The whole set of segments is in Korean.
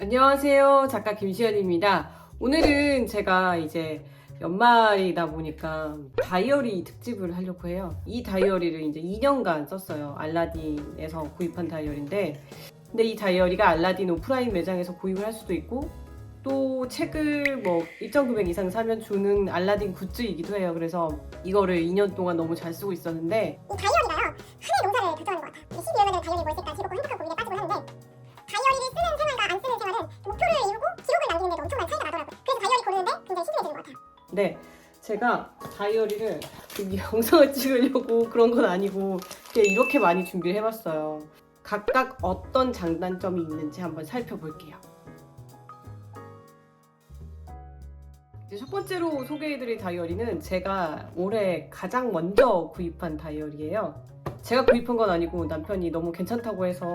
안녕하세요. 작가 김시연입니다. 오늘은 제가 이제 연말이다 보니까 다이어리 특집을 하려고 해요. 이 다이어리를 이제 2년간 썼어요. 알라딘에서 구입한 다이어리인데, 근데 이 다이어리가 알라딘 오프라인 매장에서 구입을 할 수도 있고, 또 책을 뭐 일정 금액 이상 사면 주는 알라딘 굿즈이기도 해요. 그래서 이거를 2년 동안 너무 잘 쓰고 있었는데, 이 다이어리가요, 한해 농사를 결정하는 것 같아. 12월에는 다이어리 뭘 쓸까 즐겁고 행복하고 고민에 빠지곤 하는데, 다이어리를 쓰는 생활과 안 쓰는 생활은 목표를 이루고 기록을 남기는데도 엄청난 차이가 나더라고요. 그래서 다이어리 고르는데 굉장히 신중해지는 것 같아요. 네, 제가 다이어리를 영상을 찍으려고 그런 건 아니고 그냥 이렇게 많이 준비를 해봤어요. 각각 어떤 장단점이 있는지 한번 살펴볼게요. 이제 첫 번째로 소개해드릴 다이어리는 제가 올해 가장 먼저 구입한 다이어리예요. 제가 구입한 건 아니고 남편이 너무 괜찮다고 해서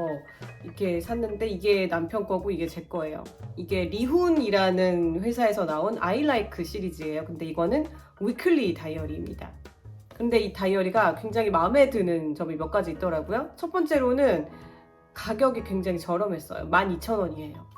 이렇게 샀는데, 이게 남편 거고 이게 제 거예요. 이게 리훈이라는 회사에서 나온 I Like 시리즈예요. 근데 이거는 위클리 다이어리입니다. 근데 이 다이어리가 굉장히 마음에 드는 점이 몇 가지 있더라고요. 첫 번째로는 가격이 굉장히 저렴했어요. 12,000원이에요.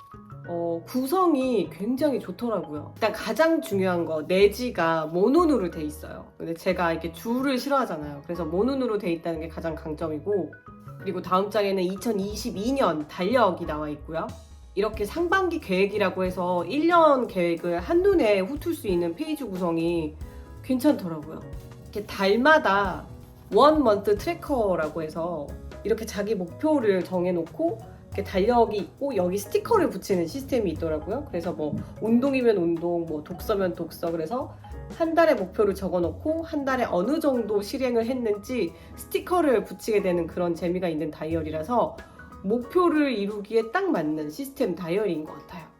구성이 굉장히 좋더라고요. 일단 가장 중요한 거, 내지가 모노누로 돼 있어요. 근데 제가 이렇게 줄을 싫어하잖아요. 그래서 모노누로 돼 있다는 게 가장 강점이고, 그리고 다음 장에는 2022년 달력이 나와 있고요. 이렇게 상반기 계획이라고 해서 1년 계획을 한눈에 훑을 수 있는 페이지 구성이 괜찮더라고요. 이렇게 달마다 원 먼트 트래커라고 해서 이렇게 자기 목표를 정해놓고 이렇게 달력이 있고 여기 스티커를 붙이는 시스템이 있더라고요. 그래서 뭐 운동이면 운동, 뭐 독서면 독서, 그래서 한 달의 목표를 적어놓고 한 달에 어느 정도 실행을 했는지 스티커를 붙이게 되는 그런 재미가 있는 다이어리라서 목표를 이루기에 딱 맞는 시스템 다이어리인 것 같아요.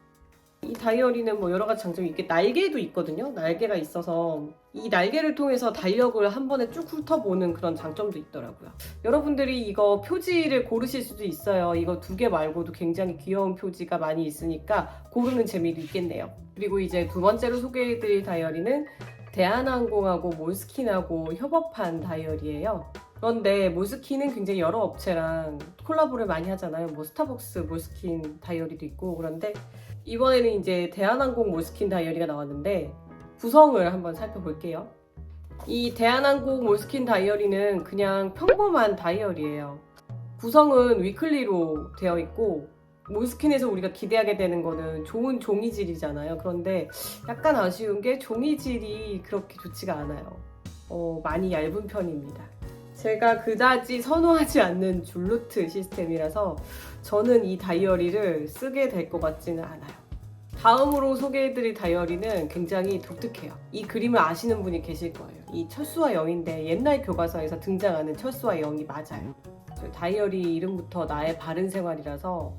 이 다이어리는 뭐 여러 가지 장점이 있게, 날개도 있거든요. 날개가 있어서 이 날개를 통해서 달력을 한 번에 쭉 훑어보는 그런 장점도 있더라고요. 여러분들이 이거 표지를 고르실 수도 있어요. 이거 두 개 말고도 굉장히 귀여운 표지가 많이 있으니까 고르는 재미도 있겠네요. 그리고 이제 두 번째로 소개해드릴 다이어리는 대한항공하고 몰스킨하고 협업한 다이어리예요. 그런데 몰스킨은 굉장히 여러 업체랑 콜라보를 많이 하잖아요. 뭐 스타벅스 몰스킨 다이어리도 있고. 그런데 이번에는 이제 대한항공 몰스킨 다이어리가 나왔는데 구성을 한번 살펴볼게요. 이 대한항공 몰스킨 다이어리는 그냥 평범한 다이어리예요. 구성은 위클리로 되어 있고, 몰스킨에서 우리가 기대하게 되는 거는 좋은 종이질이잖아요. 그런데 약간 아쉬운 게 종이질이 그렇게 좋지가 않아요. 많이 얇은 편입니다. 제가 그다지 선호하지 않는 줄루트 시스템이라서 저는 이 다이어리를 쓰게 될 것 같지는 않아요. 다음으로 소개해드릴 다이어리는 굉장히 독특해요. 이 그림을 아시는 분이 계실 거예요. 이 철수와 영인데 옛날 교과서에서 등장하는 철수와 영이 맞아요. 다이어리 이름부터 나의 바른 생활이라서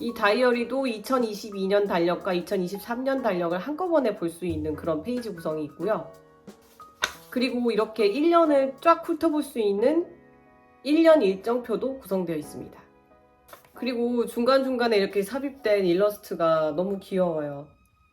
이 다이어리도 2022년 달력과 2023년 달력을 한꺼번에 볼 수 있는 그런 페이지 구성이 있고요. 그리고 이렇게 1년을 쫙 훑어볼 수 있는 1년 일정표도 구성되어 있습니다. 그리고 중간중간에 이렇게 삽입된 일러스트가 너무 귀여워요.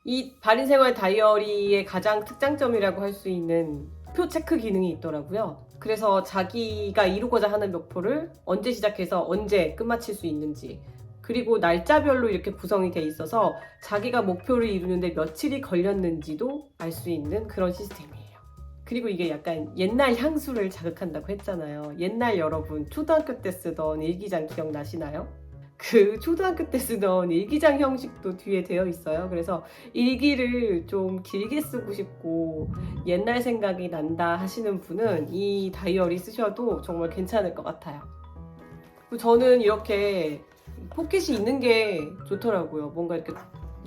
이 바른생활 다이어리의 가장 특장점이라고 할 수 있는 표 체크 기능이 있더라고요. 그래서 자기가 이루고자 하는 목표를 언제 시작해서 언제 끝마칠 수 있는지, 그리고 날짜별로 이렇게 구성이 돼 있어서 자기가 목표를 이루는데 며칠이 걸렸는지도 알 수 있는 그런 시스템이에요. 그리고 이게 약간 옛날 향수를 자극한다고 했잖아요. 옛날 여러분 초등학교 때 쓰던 일기장 기억나시나요? 그 초등학교 때 쓰던 일기장 형식도 뒤에 되어 있어요. 그래서 일기를 좀 길게 쓰고 싶고 옛날 생각이 난다 하시는 분은 이 다이어리 쓰셔도 정말 괜찮을 것 같아요. 저는 이렇게 포켓이 있는 게 좋더라고요. 뭔가 이렇게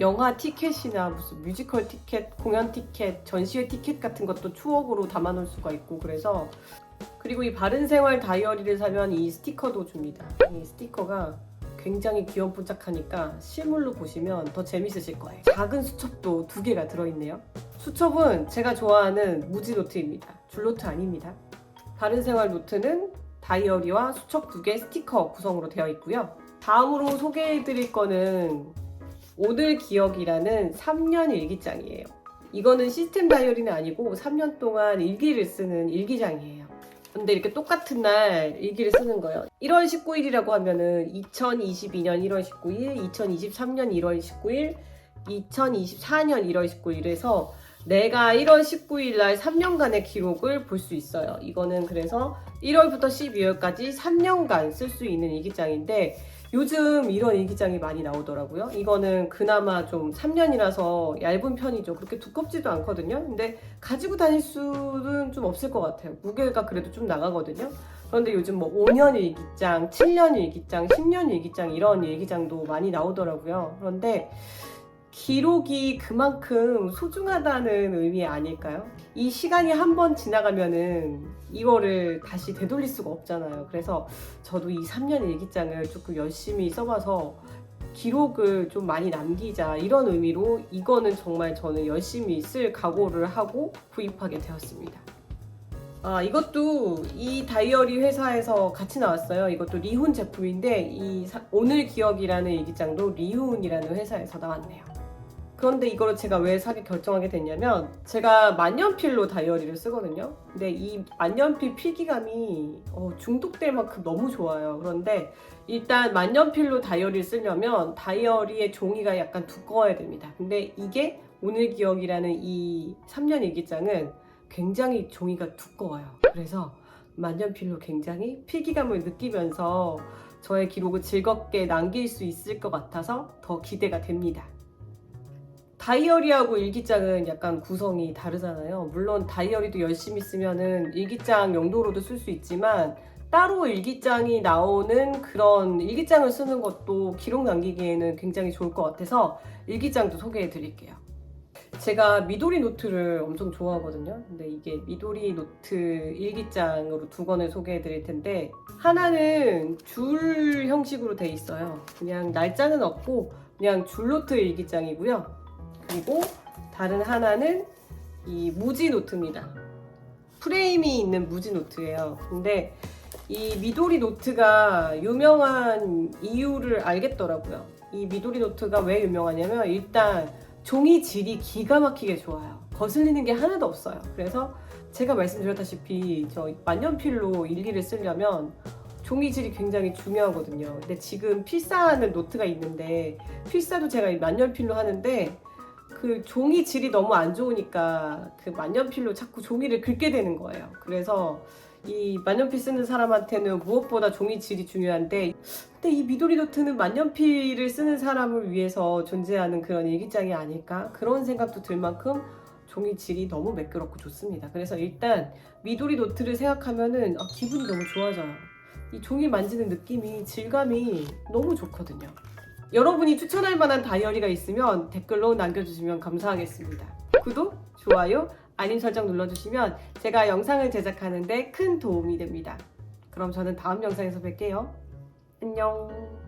영화 티켓이나 무슨 뮤지컬 티켓, 공연 티켓, 전시회 티켓 같은 것도 추억으로 담아놓을 수가 있고, 그래서. 그리고 이 바른생활 다이어리를 사면 이 스티커도 줍니다. 이 스티커가 굉장히 귀염뽀짝하니까 실물로 보시면 더 재밌으실 거예요. 작은 수첩도 2개가 들어있네요. 수첩은 제가 좋아하는 무지 노트입니다. 줄 노트 아닙니다. 바른생활 노트는 다이어리와 수첩 2개, 스티커 구성으로 되어 있고요. 다음으로 소개해드릴 거는 오늘 기억이라는 3년 일기장이에요. 이거는 시스템 다이어리는 아니고 3년 동안 일기를 쓰는 일기장이에요. 근데 이렇게 똑같은 날 일기를 쓰는 거예요. 1월 19일이라고 하면은 2022년 1월 19일, 2023년 1월 19일, 2024년 1월 19일에서 내가 1월 19일 날 3년간의 기록을 볼 수 있어요. 이거는 그래서 1월부터 12월까지 3년간 쓸 수 있는 일기장인데 요즘 이런 일기장이 많이 나오더라고요. 이거는 그나마 좀 3년이라서 얇은 편이죠. 그렇게 두껍지도 않거든요. 근데 가지고 다닐 수는 좀 없을 것 같아요. 무게가 그래도 좀 나가거든요. 그런데 요즘 뭐 5년 일기장, 7년 일기장, 10년 일기장 이런 일기장도 많이 나오더라고요. 그런데 기록이 그만큼 소중하다는 의미 아닐까요? 이 시간이 한 번 지나가면은 이거를 다시 되돌릴 수가 없잖아요. 그래서 저도 이 3년 일기장을 조금 열심히 써봐서 기록을 좀 많이 남기자 이런 의미로 이거는 정말 저는 열심히 쓸 각오를 하고 구입하게 되었습니다. 이것도 이 다이어리 회사에서 같이 나왔어요. 이것도 리훈 제품인데 이 오늘 기억이라는 일기장도 리훈이라는 회사에서 나왔네요. 그런데 이거를 제가 왜 사게 결정하게 됐냐면 제가 만년필로 다이어리를 쓰거든요. 근데 이 만년필 필기감이 중독될 만큼 너무 좋아요. 그런데 일단 만년필로 다이어리를 쓰려면 다이어리의 종이가 약간 두꺼워야 됩니다. 근데 이게 오늘 기억이라는 이 3년 일기장은 굉장히 종이가 두꺼워요. 그래서 만년필로 굉장히 필기감을 느끼면서 저의 기록을 즐겁게 남길 수 있을 것 같아서 더 기대가 됩니다. 다이어리하고 일기장은 약간 구성이 다르잖아요. 물론 다이어리도 열심히 쓰면은 일기장 용도로도 쓸 수 있지만 따로 일기장이 나오는 그런 일기장을 쓰는 것도 기록 남기기에는 굉장히 좋을 것 같아서 일기장도 소개해 드릴게요. 제가 미도리 노트를 엄청 좋아하거든요. 근데 이게 미도리 노트 일기장으로 두 권을 소개해 드릴 텐데 하나는 줄 형식으로 돼 있어요. 그냥 날짜는 없고 그냥 줄 노트 일기장이고요. 그리고 다른 하나는 이 무지 노트입니다. 프레임이 있는 무지 노트예요. 근데 이 미도리 노트가 유명한 이유를 알겠더라고요. 이 미도리 노트가 왜 유명하냐면 일단 종이 질이 기가 막히게 좋아요. 거슬리는 게 하나도 없어요. 그래서 제가 말씀드렸다시피 저 만년필로 일기를 쓰려면 종이 질이 굉장히 중요하거든요. 근데 지금 필사하는 노트가 있는데 필사도 제가 만년필로 하는데 그 종이 질이 너무 안 좋으니까 그 만년필로 자꾸 종이를 긁게 되는 거예요. 그래서 이 만년필 쓰는 사람한테는 무엇보다 종이 질이 중요한데 근데 이 미도리 노트는 만년필을 쓰는 사람을 위해서 존재하는 그런 일기장이 아닐까? 그런 생각도 들 만큼 종이 질이 너무 매끄럽고 좋습니다. 그래서 일단 미도리 노트를 생각하면은 기분이 너무 좋아져요. 이 종이 만지는 느낌이 질감이 너무 좋거든요. 여러분이 추천할 만한 다이어리가 있으면 댓글로 남겨주시면 감사하겠습니다. 구독, 좋아요, 알림 설정 눌러주시면 제가 영상을 제작하는 데 큰 도움이 됩니다. 그럼 저는 다음 영상에서 뵐게요. 안녕.